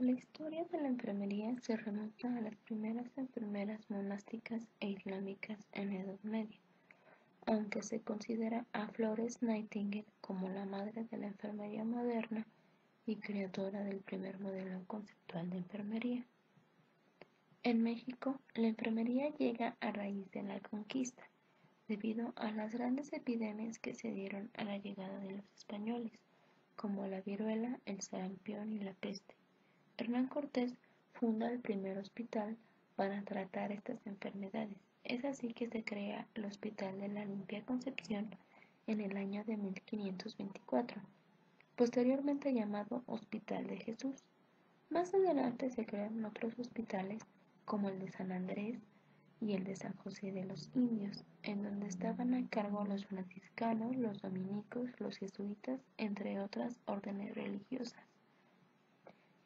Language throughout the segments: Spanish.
La historia de la enfermería se remonta a las primeras enfermeras monásticas e islámicas en la Edad Media, aunque se considera a Florence Nightingale como la madre de la enfermería moderna y creadora del primer modelo conceptual de enfermería. En México, la enfermería llega a raíz de la conquista, debido a las grandes epidemias que se dieron a la llegada de los españoles, como la viruela, el sarampión y la peste. Hernán Cortés funda el primer hospital para tratar estas enfermedades. Es así que se crea el Hospital de la Limpia Concepción en el año de 1524, posteriormente llamado Hospital de Jesús. Más adelante se crearon otros hospitales como el de San Andrés y el de San José de los Indios, en donde estaban a cargo los franciscanos, los dominicos, los jesuitas, entre otras órdenes religiosas.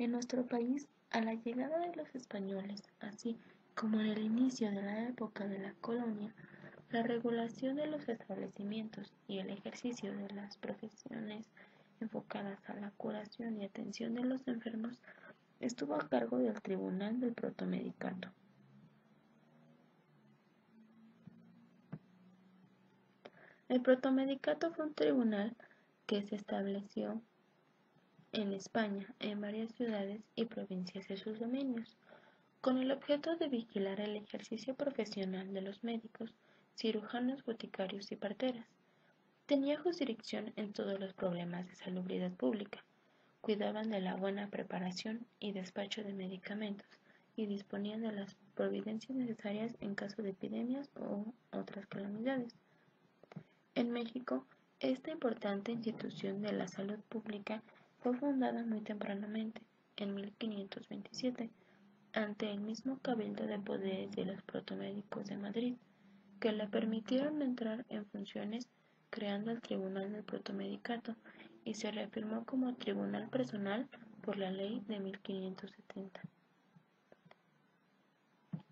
En nuestro país, a la llegada de los españoles, así como en el inicio de la época de la colonia, la regulación de los establecimientos y el ejercicio de las profesiones enfocadas a la curación y atención de los enfermos estuvo a cargo del Tribunal del Protomedicato. El Protomedicato fue un tribunal que se estableció en España, en varias ciudades y provincias de sus dominios, con el objeto de vigilar el ejercicio profesional de los médicos, cirujanos, boticarios y parteras. Tenía jurisdicción en todos los problemas de salubridad pública, cuidaban de la buena preparación y despacho de medicamentos y disponían de las providencias necesarias en caso de epidemias o otras calamidades. En México, esta importante institución de la salud pública fue fundada muy tempranamente, en 1527, ante el mismo Cabildo de Poderes de los Protomédicos de Madrid, que le permitieron entrar en funciones creando el Tribunal del Protomedicato y se reafirmó como tribunal personal por la ley de 1570.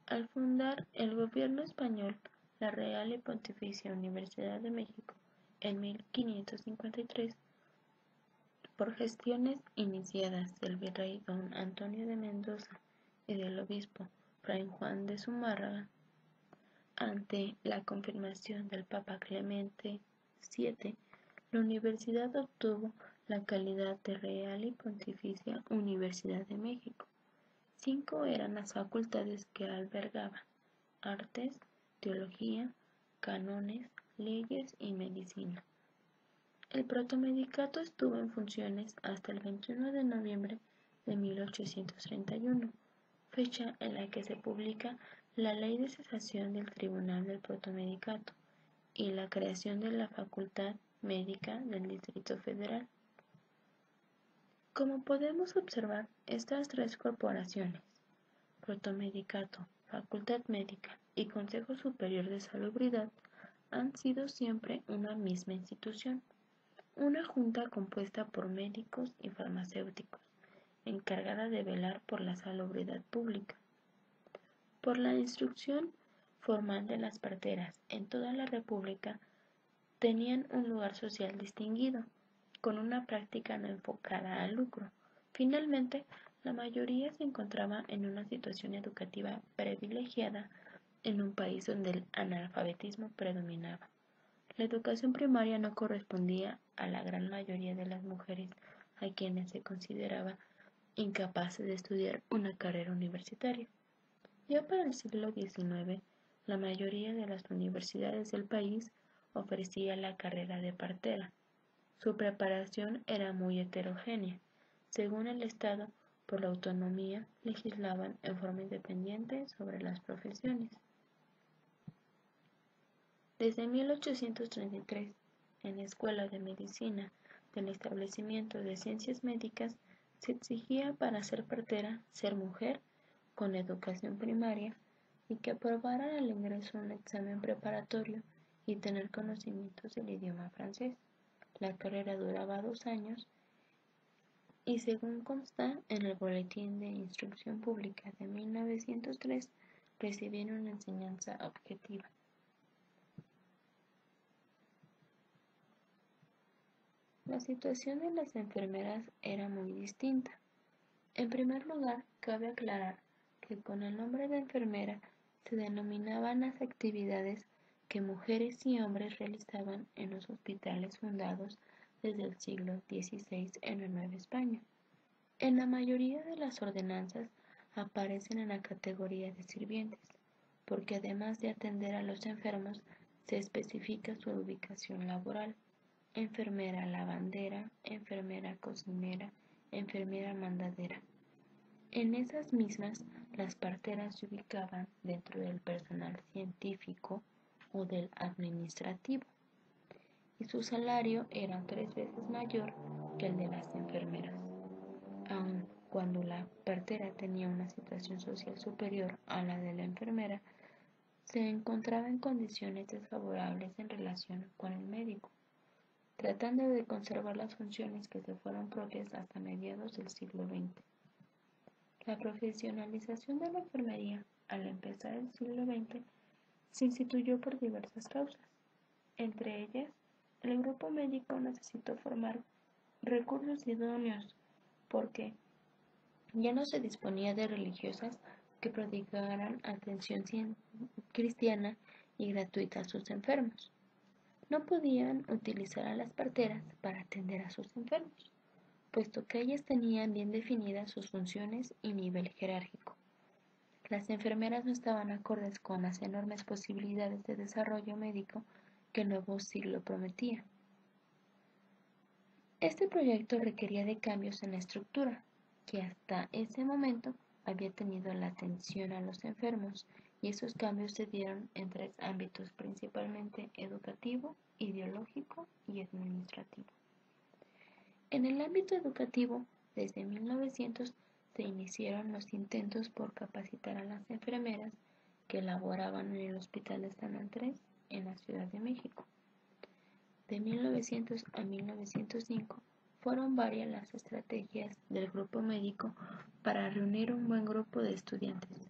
Al fundar el gobierno español la Real y Pontificia Universidad de México en 1553, por gestiones iniciadas del virrey don Antonio de Mendoza y del obispo fray Juan de Zumárraga, ante la confirmación del Papa Clemente VII, la universidad obtuvo la calidad de Real y Pontificia Universidad de México. 5 eran las facultades que albergaba: artes, teología, cánones, leyes y medicina. El protomedicato estuvo en funciones hasta el 21 de noviembre de 1831, fecha en la que se publica la Ley de Cesación del Tribunal del Protomedicato y la creación de la Facultad Médica del Distrito Federal. Como podemos observar, estas tres corporaciones, Protomedicato, Facultad Médica y Consejo Superior de Salubridad, han sido siempre una misma institución, una junta compuesta por médicos y farmacéuticos, encargada de velar por la salubridad pública. Por la instrucción formal de las parteras en toda la República, tenían un lugar social distinguido, con una práctica no enfocada al lucro. Finalmente, la mayoría se encontraba en una situación educativa privilegiada en un país donde el analfabetismo predominaba. La educación primaria no correspondía a la gran mayoría de las mujeres a quienes se consideraba incapaces de estudiar una carrera universitaria. Ya para el siglo XIX, la mayoría de las universidades del país ofrecía la carrera de partera. Su preparación era muy heterogénea. Según el Estado, por la autonomía, legislaban en forma independiente sobre las profesiones. Desde 1833, en la Escuela de Medicina del Establecimiento de Ciencias Médicas, se exigía para ser partera ser mujer con educación primaria y que aprobara al ingreso un examen preparatorio y tener conocimientos del idioma francés. La carrera duraba 2 años y, según consta en el Boletín de Instrucción Pública de 1903, recibían una enseñanza objetiva. La situación de las enfermeras era muy distinta. En primer lugar, cabe aclarar que con el nombre de enfermera se denominaban las actividades que mujeres y hombres realizaban en los hospitales fundados desde el siglo XVI en la Nueva España. En la mayoría de las ordenanzas aparecen en la categoría de sirvientes, porque además de atender a los enfermos, se especifica su ubicación laboral: enfermera lavandera, enfermera cocinera, enfermera mandadera. En esas mismas, las parteras se ubicaban dentro del personal científico o del administrativo, y su salario era 3 veces mayor que el de las enfermeras. Aun cuando la partera tenía una situación social superior a la de la enfermera, se encontraba en condiciones desfavorables en relación con el médico, tratando de conservar las funciones que se fueron propias hasta mediados del siglo XX. La profesionalización de la enfermería al empezar el siglo XX se instituyó por diversas causas. Entre ellas, el grupo médico necesitó formar recursos idóneos porque ya no se disponía de religiosas que prodigaran atención cristiana y gratuita a sus enfermos. No podían utilizar a las parteras para atender a sus enfermos, puesto que ellas tenían bien definidas sus funciones y nivel jerárquico. Las enfermeras no estaban acordes con las enormes posibilidades de desarrollo médico que el nuevo siglo prometía. Este proyecto requería de cambios en la estructura, que hasta ese momento había tenido la atención a los enfermos, y esos cambios se dieron en 3 ámbitos, principalmente educativo, ideológico y administrativo. En el ámbito educativo, desde 1900 se iniciaron los intentos por capacitar a las enfermeras que laboraban en el Hospital de San Andrés en la Ciudad de México. De 1900 a 1905 fueron varias las estrategias del grupo médico para reunir un buen grupo de estudiantes.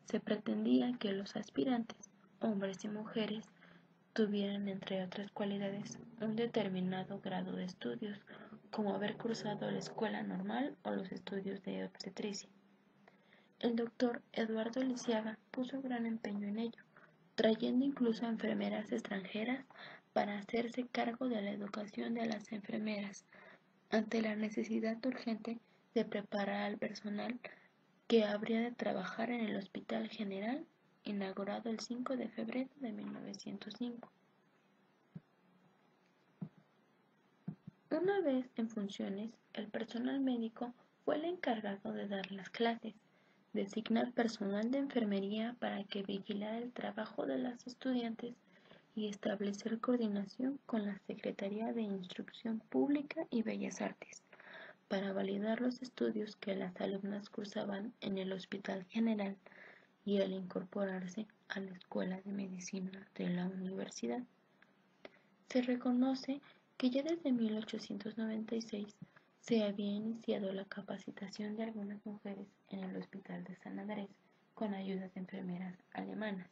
Se pretendía que los aspirantes, hombres y mujeres, tuvieran, entre otras cualidades, un determinado grado de estudios, como haber cursado la escuela normal o los estudios de obstetricia. El doctor Eduardo Lisiaga puso gran empeño en ello, trayendo incluso a enfermeras extranjeras para hacerse cargo de la educación de las enfermeras, ante la necesidad urgente de preparar al personal que habría de trabajar en el Hospital General, inaugurado el 5 de febrero de 1905. Una vez en funciones, el personal médico fue el encargado de dar las clases, designar personal de enfermería para que vigilara el trabajo de las estudiantes y establecer coordinación con la Secretaría de Instrucción Pública y Bellas Artes para validar los estudios que las alumnas cursaban en el Hospital General y al incorporarse a la Escuela de Medicina de la Universidad. Se reconoce que ya desde 1896 se había iniciado la capacitación de algunas mujeres en el Hospital de San Andrés con ayuda de enfermeras alemanas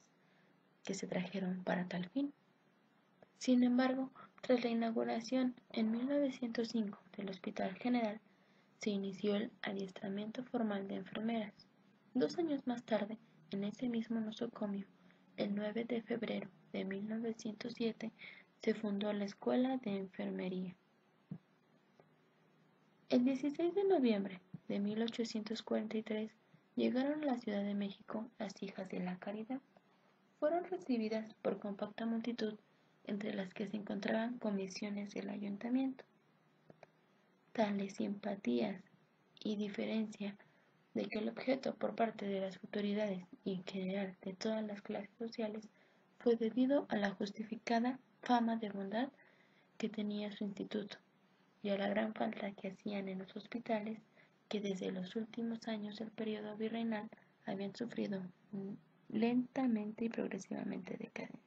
que se trajeron para tal fin. Sin embargo, tras la inauguración en 1905 del Hospital General, se inició el adiestramiento formal de enfermeras. 2 años más tarde, en ese mismo nosocomio, el 9 de febrero de 1907, se fundó la Escuela de Enfermería. El 16 de noviembre de 1843 llegaron a la Ciudad de México las Hijas de la Caridad. Fueron recibidas por compacta multitud, entre las que se encontraban comisiones del ayuntamiento. Tales simpatías y diferencia de que el objeto por parte de las autoridades y en general de todas las clases sociales fue debido a la justificada fama de bondad que tenía su instituto y a la gran falta que hacían en los hospitales que desde los últimos años del periodo virreinal habían sufrido lentamente y progresivamente decadencia.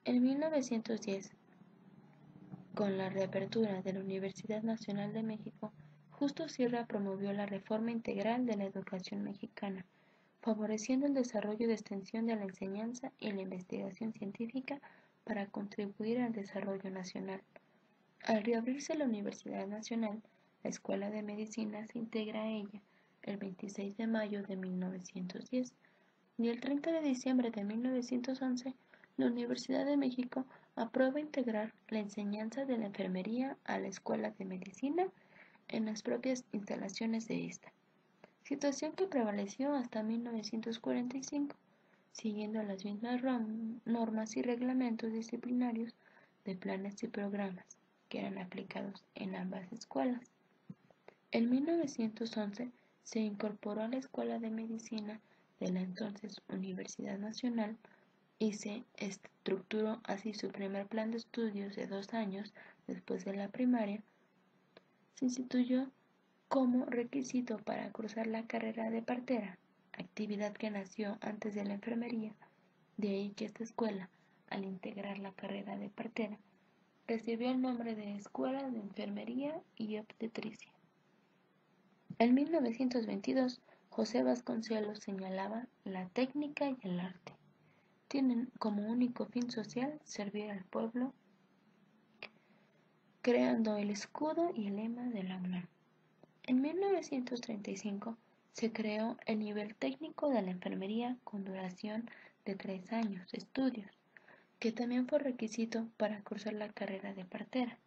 En 1910, con la reapertura de la Universidad Nacional de México, Justo Sierra promovió la reforma integral de la educación mexicana, favoreciendo el desarrollo de extensión de la enseñanza y la investigación científica para contribuir al desarrollo nacional. Al reabrirse la Universidad Nacional, La Escuela de Medicina se integra a ella el 26 de mayo de 1910 y el 30 de diciembre de 1911 la Universidad de México aprueba integrar la enseñanza de la enfermería a la Escuela de Medicina en las propias instalaciones de esta, situación que prevaleció hasta 1945, siguiendo las mismas normas y reglamentos disciplinarios de planes y programas que eran aplicados en ambas escuelas. En 1911 se incorporó a la Escuela de Medicina de la entonces Universidad Nacional y se estructuró así su primer plan de estudios de 2 años después de la primaria. Se instituyó como requisito para cursar la carrera de partera, actividad que nació antes de la enfermería, de ahí que esta escuela, al integrar la carrera de partera, recibió el nombre de Escuela de Enfermería y Obstetricia. En 1922, José Vasconcelos señalaba la técnica y el arte tienen como único fin social servir al pueblo, creando el escudo y el lema de la UNAM. En 1935 se creó el nivel técnico de la enfermería con duración de 3 años de estudios, que también fue requisito para cursar la carrera de partera.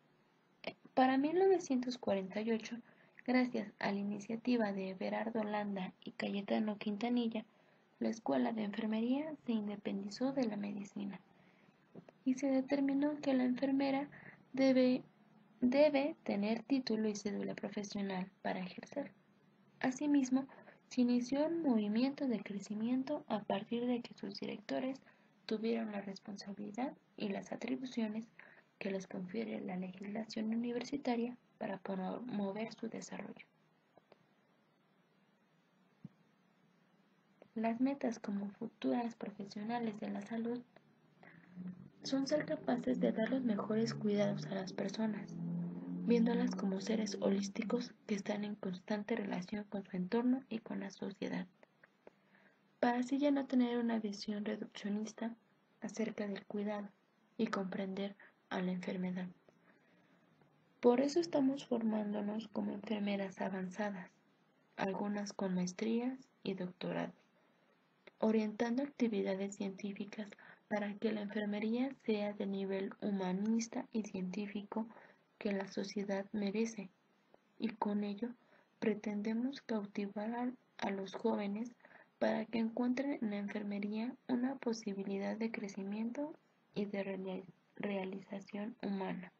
Para 1948, gracias a la iniciativa de Everardo Landa y Cayetano Quintanilla, la Escuela de Enfermería se independizó de la medicina y se determinó que la enfermera debe tener título y cédula profesional para ejercer. Asimismo, se inició un movimiento de crecimiento a partir de que sus directores tuvieron la responsabilidad y las atribuciones que les confiere la legislación universitaria para promover su desarrollo. Las metas como futuras profesionales de la salud son ser capaces de dar los mejores cuidados a las personas, viéndolas como seres holísticos que están en constante relación con su entorno y con la sociedad, para así ya no tener una visión reduccionista acerca del cuidado y comprender a la enfermedad. Por eso estamos formándonos como enfermeras avanzadas, algunas con maestrías y doctorados, orientando actividades científicas para que la enfermería sea del nivel humanista y científico que la sociedad merece, y con ello pretendemos cautivar a los jóvenes para que encuentren en la enfermería una posibilidad de crecimiento y de realización humana.